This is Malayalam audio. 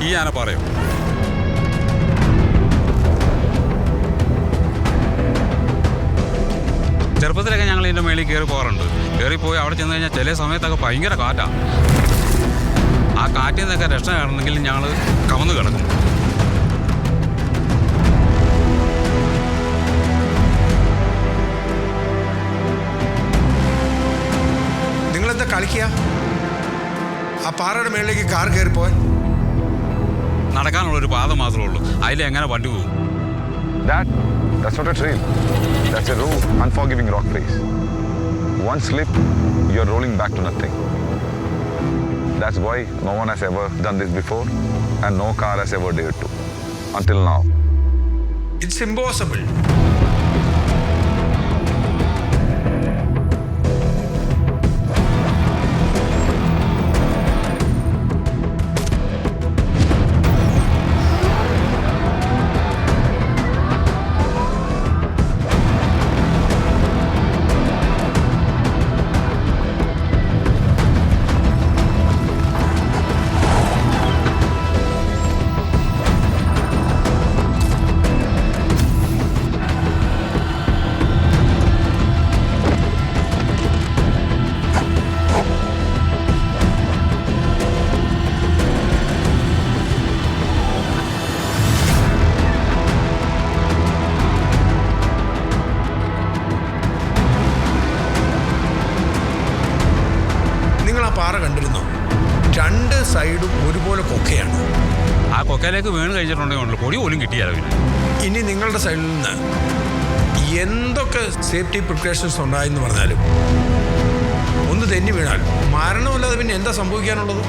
ഈ ആന പറയും. ചെറുപ്പത്തിലൊക്കെ ഞങ്ങൾ ഇതിൻ്റെ മേളിൽ കയറി പോകാറുണ്ട്. കയറിപ്പോയി അവിടെ ചെന്ന് കഴിഞ്ഞാൽ ചില സമയത്തൊക്കെ ഭയങ്കര കാറ്റാണ്. ആ കാറ്റിൽ നിന്നൊക്കെ രക്ഷ കാണണമെങ്കിൽ ഞങ്ങൾ കമന്ന് കിടക്കും. നിങ്ങളെന്താ കളിക്കുക? ആ പാറയുടെ മേളിലേക്ക് കാർ കയറിപ്പോയി നടക്കാനുള്ളൊരു പാത മാത്രമേ ഉള്ളൂ. അതിലെങ്ങനെ വണ്ടി പോകും? That's not a trail. That's a raw, unforgiving rock face. One slip, you're rolling back to nothing. That's why no one has ever done this before and no car has ever dared to. Until now. It's impossible. പാറ കണ്ടിരുന്നോ? രണ്ട് സൈഡും ഒരുപോലെ കൊക്കയാണ്. ആ കൊക്കയിലേക്ക് വീണ് കഴിച്ചിട്ടുണ്ടെങ്കിൽ പൊടി പോലും കിട്ടിയാലോ. ഇനി നിങ്ങളുടെ സൈഡിൽ നിന്ന് എന്തൊക്കെ സേഫ്റ്റി പ്രിക്കോഷൻസ് ഉണ്ടായെന്ന് പറഞ്ഞാലും ഒന്ന് തെന്നി വീണാൽ മരണമല്ലാതെ പിന്നെ എന്താ സംഭവിക്കാനുള്ളത്?